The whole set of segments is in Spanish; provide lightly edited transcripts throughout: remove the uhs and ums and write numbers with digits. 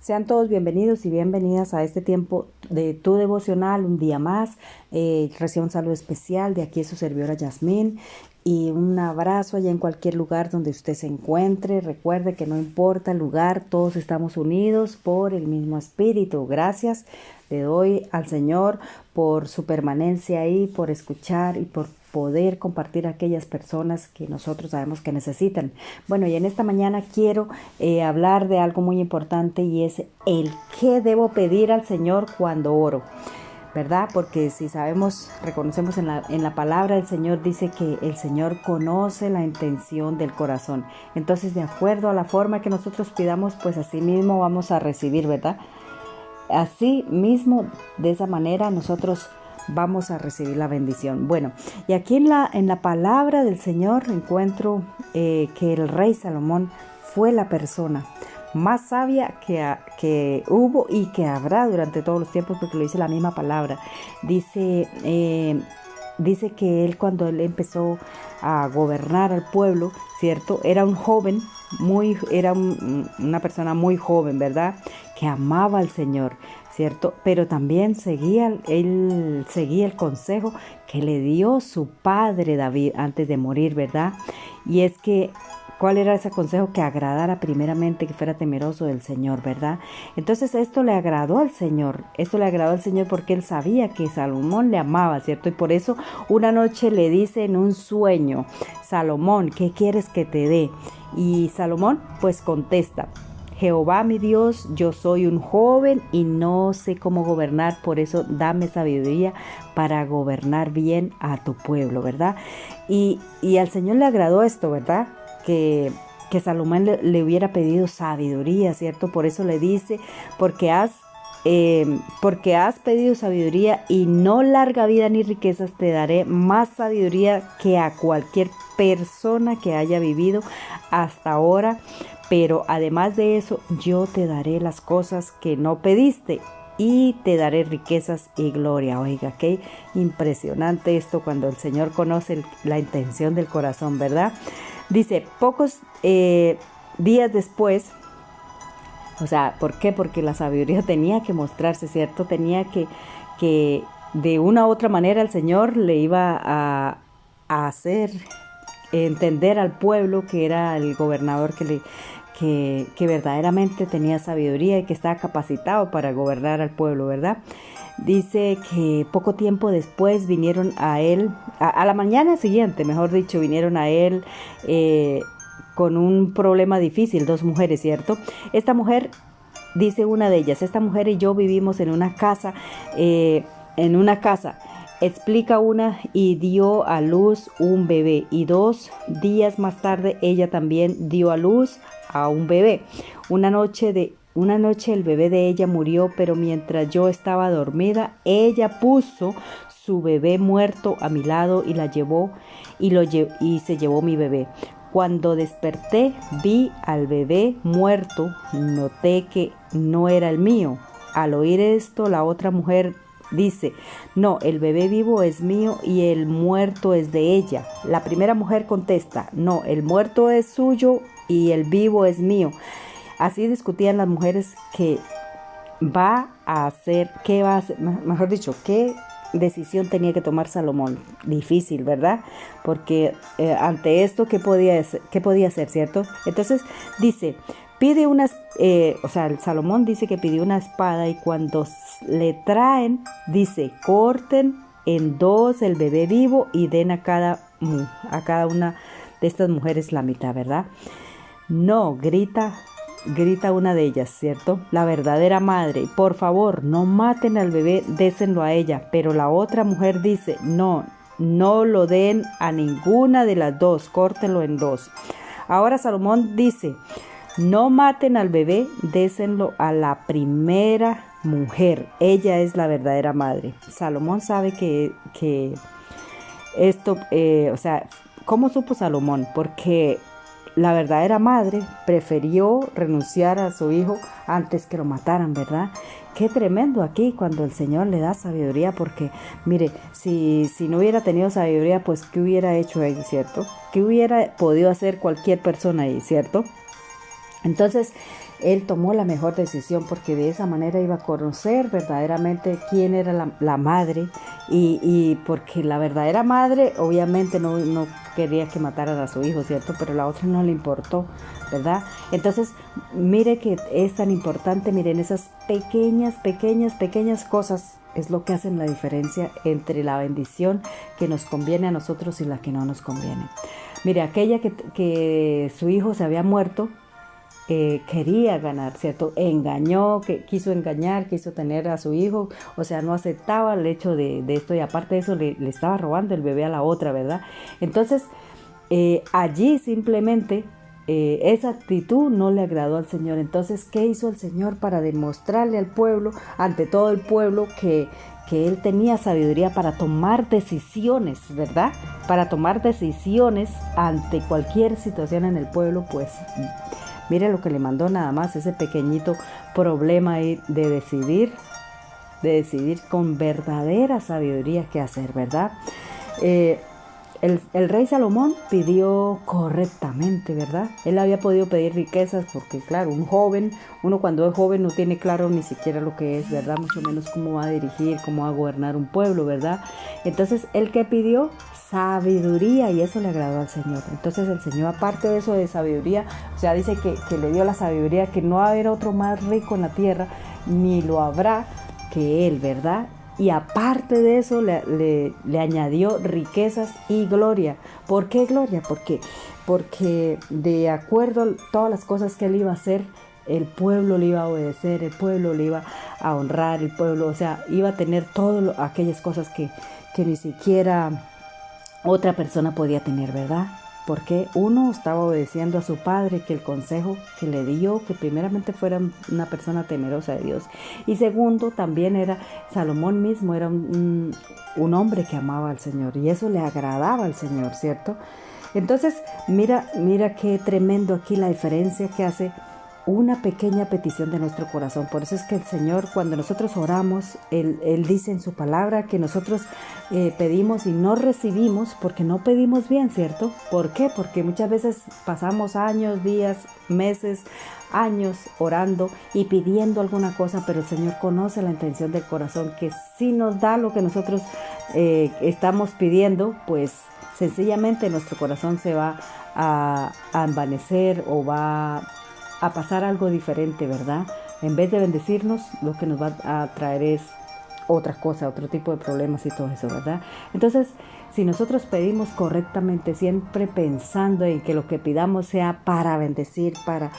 Sean todos bienvenidos y bienvenidas a este tiempo de tu devocional, un día más. Recibo un saludo especial de aquí, su servidora Yasmín, y un abrazo allá en cualquier lugar donde usted se encuentre. Recuerde que no importa el lugar, todos estamos unidos por el mismo espíritu. Gracias le doy al Señor por su permanencia ahí, por escuchar y por poder compartir a aquellas personas que nosotros sabemos que necesitan. Bueno, y en esta mañana quiero hablar de algo muy importante, y es el qué debo pedir al Señor cuando oro, ¿verdad? Porque si sabemos, reconocemos en la palabra del Señor, dice que el Señor conoce la intención del corazón. Entonces, de acuerdo a la forma que nosotros pidamos, pues así mismo vamos a recibir, ¿verdad? Así mismo, de esa manera, nosotros vamos a recibir la bendición. Bueno, y aquí en la palabra del Señor encuentro que el rey Salomón fue la persona más sabia que hubo y que habrá durante todos los tiempos, porque lo dice la misma palabra. Dice que él, cuando él empezó a gobernar al pueblo, ¿cierto? Era un joven, una persona muy joven, ¿verdad? Que amaba al Señor, ¿cierto? Pero también él seguía el consejo que le dio su padre David antes de morir, ¿verdad? Y es que, ¿cuál era ese consejo? Que agradara primeramente, que fuera temeroso del Señor, ¿verdad? Entonces esto le agradó al Señor. Esto le agradó al Señor porque él sabía que Salomón le amaba, ¿cierto? Y por eso una noche le dice en un sueño: Salomón, ¿qué quieres que te dé? Y Salomón pues contesta: Jehová mi Dios, yo soy un joven y no sé cómo gobernar, por eso dame sabiduría para gobernar bien a tu pueblo, ¿verdad? Y al Señor le agradó esto, ¿verdad? Que Salomón le hubiera pedido sabiduría, ¿cierto? Por eso le dice: porque has pedido sabiduría y no larga vida ni riquezas, te daré más sabiduría que a cualquier persona que haya vivido hasta ahora. Pero además de eso, yo te daré las cosas que no pediste y te daré riquezas y gloria. Oiga, qué impresionante esto cuando el Señor conoce la intención del corazón, ¿verdad? Dice, pocos días después, o sea, ¿por qué? Porque la sabiduría tenía que mostrarse, ¿cierto? Tenía que de una u otra manera el Señor le iba a hacer entender al pueblo que era el gobernador que verdaderamente tenía sabiduría y que estaba capacitado para gobernar al pueblo, ¿verdad? Dice que poco tiempo después vinieron a él, a la mañana siguiente, mejor dicho, vinieron a él con un problema difícil, dos mujeres, ¿cierto? Esta mujer, dice una de ellas, esta mujer y yo vivimos en una casa, explica una, y dio a luz un bebé, y 2 días más tarde ella también dio a luz a un bebé. Una noche el bebé de ella murió, pero mientras yo estaba dormida, ella puso su bebé muerto a mi lado y y se llevó mi bebé. Cuando desperté, vi al bebé muerto, noté que no era el mío. Al oír esto, la otra mujer dice: no, el bebé vivo es mío y el muerto es de ella. La primera mujer contesta: no, el muerto es suyo y el vivo es mío. Así discutían las mujeres qué va a hacer, mejor dicho, qué decisión tenía que tomar Salomón. Difícil, ¿verdad? Porque ante esto, ¿qué podía hacer, cierto? Entonces dice, el Salomón dice que pidió una espada, y cuando le traen, dice, corten en 2 el bebé vivo y den a cada una de estas mujeres la mitad, ¿verdad? No, grita una de ellas, ¿cierto? La verdadera madre: por favor, no maten al bebé, désenlo a ella. Pero la otra mujer dice: no lo den a ninguna de las dos, córtenlo en 2. Ahora Salomón dice: no maten al bebé, désenlo a la primera mujer, ella es la verdadera madre. Salomón sabe que esto, ¿cómo supo Salomón? Porque la verdadera madre prefirió renunciar a su hijo antes que lo mataran, ¿verdad? Qué tremendo aquí cuando el Señor le da sabiduría, porque mire, si no hubiera tenido sabiduría, pues ¿qué hubiera hecho ahí, cierto? ¿Qué hubiera podido hacer cualquier persona ahí, cierto? Entonces, él tomó la mejor decisión porque de esa manera iba a conocer verdaderamente quién era la madre y porque la verdadera madre obviamente no quería que mataran a su hijo, ¿cierto? Pero la otra no le importó, ¿verdad? Entonces, mire que es tan importante, miren, esas pequeñas cosas es lo que hacen la diferencia entre la bendición que nos conviene a nosotros y la que no nos conviene. Mire, aquella que su hijo se había muerto, quería ganar, ¿cierto? Quiso engañar, quiso tener a su hijo, o sea, no aceptaba el hecho de esto y aparte de eso le estaba robando el bebé a la otra, ¿verdad? Entonces, allí simplemente esa actitud no le agradó al Señor. Entonces, ¿qué hizo el Señor para demostrarle al pueblo, ante todo el pueblo, que Él tenía sabiduría para tomar decisiones, ¿verdad? Para tomar decisiones ante cualquier situación en el pueblo, pues mire lo que le mandó nada más, ese pequeñito problema ahí de decidir con verdadera sabiduría qué hacer, ¿verdad? El rey Salomón pidió correctamente, ¿verdad? Él había podido pedir riquezas porque, claro, uno cuando es joven no tiene claro ni siquiera lo que es, ¿verdad? Mucho menos cómo va a dirigir, cómo va a gobernar un pueblo, ¿verdad? Entonces, ¿él qué pidió? Sabiduría, y eso le agradó al Señor. Entonces, el Señor, aparte de eso de sabiduría, o sea, dice que le dio la sabiduría, que no va a haber otro más rico en la tierra, ni lo habrá que él, ¿verdad? Y aparte de eso le añadió riquezas y gloria. ¿Por qué gloria? Porque de acuerdo a todas las cosas que él iba a hacer, el pueblo le iba a obedecer, el pueblo le iba a honrar, el pueblo, o sea, iba a tener todas aquellas cosas que ni siquiera otra persona podía tener, ¿verdad? Porque uno estaba obedeciendo a su padre, que el consejo que le dio, que primeramente fuera una persona temerosa de Dios. Y segundo, también Salomón mismo era un hombre que amaba al Señor. Y eso le agradaba al Señor, ¿cierto? Entonces, mira qué tremendo aquí la diferencia que hace una pequeña petición de nuestro corazón. Por eso es que el Señor, cuando nosotros oramos, Él dice en su palabra que nosotros pedimos y no recibimos porque no pedimos bien, ¿cierto? ¿Por qué? Porque muchas veces pasamos años, días, meses, años orando y pidiendo alguna cosa, pero el Señor conoce la intención del corazón, que si nos da lo que nosotros estamos pidiendo, pues sencillamente nuestro corazón se va a envanecer o va a pasar algo diferente, ¿verdad? En vez de bendecirnos, lo que nos va a traer es otra cosa, otro tipo de problemas y todo eso, ¿verdad? Entonces, si nosotros pedimos correctamente, siempre pensando en que lo que pidamos sea para bendecir, para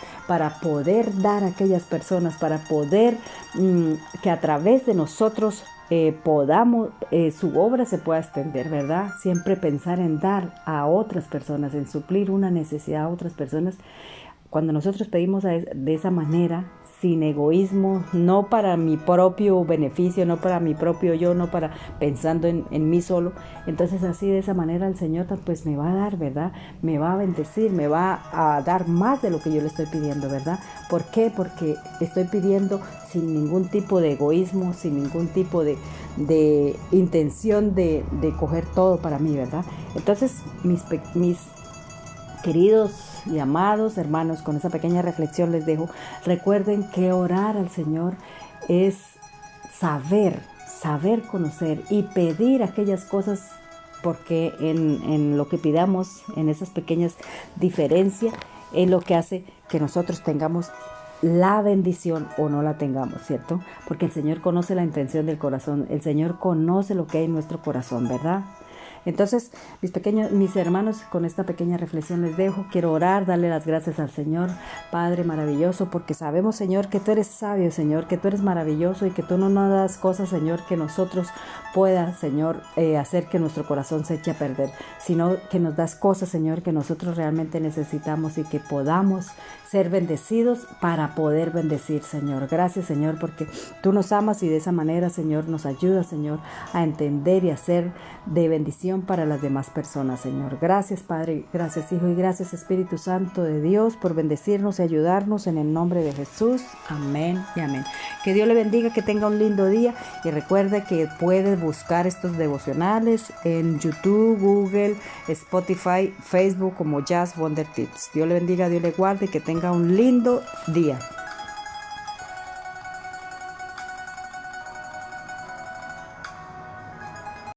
poder dar a aquellas personas, para poder que a través de nosotros podamos, su obra se pueda extender, ¿verdad? Siempre pensar en dar a otras personas, en suplir una necesidad a otras personas. Cuando nosotros pedimos de esa manera, sin egoísmo, no para mi propio beneficio, no para mi propio yo, no para pensando en mí solo, entonces así de esa manera el Señor pues me va a dar, ¿verdad? Me va a bendecir, me va a dar más de lo que yo le estoy pidiendo, ¿verdad? ¿Por qué? Porque estoy pidiendo sin ningún tipo de egoísmo, sin ningún tipo de intención de coger todo para mí, ¿verdad? Entonces mis queridos y amados hermanos, con esa pequeña reflexión les dejo. Recuerden que orar al Señor es saber conocer y pedir aquellas cosas, porque en lo que pidamos, en esas pequeñas diferencias, es lo que hace que nosotros tengamos la bendición o no la tengamos, ¿cierto? Porque el Señor conoce la intención del corazón, el Señor conoce lo que hay en nuestro corazón, ¿verdad? Entonces, mis hermanos, con esta pequeña reflexión les dejo. Quiero orar, darle las gracias al Señor, Padre maravilloso, porque sabemos, Señor, que tú eres sabio, Señor, que tú eres maravilloso y que tú no nos das cosas, Señor, que nosotros pueda, Señor, hacer que nuestro corazón se eche a perder, sino que nos das cosas, Señor, que nosotros realmente necesitamos y que podamos ser bendecidos para poder bendecir, Señor. Gracias, Señor, porque tú nos amas y de esa manera, Señor, nos ayuda, Señor, a entender y a ser de bendición para las demás personas, Señor. Gracias, Padre, gracias, Hijo, y gracias, Espíritu Santo de Dios, por bendecirnos y ayudarnos en el nombre de Jesús. Amén y amén. Que Dios le bendiga, que tenga un lindo día y recuerde que puede buscar estos devocionales en YouTube, Google, Spotify, Facebook como Just Wonder Tips. Dios le bendiga, Dios le guarde y que tenga un lindo día.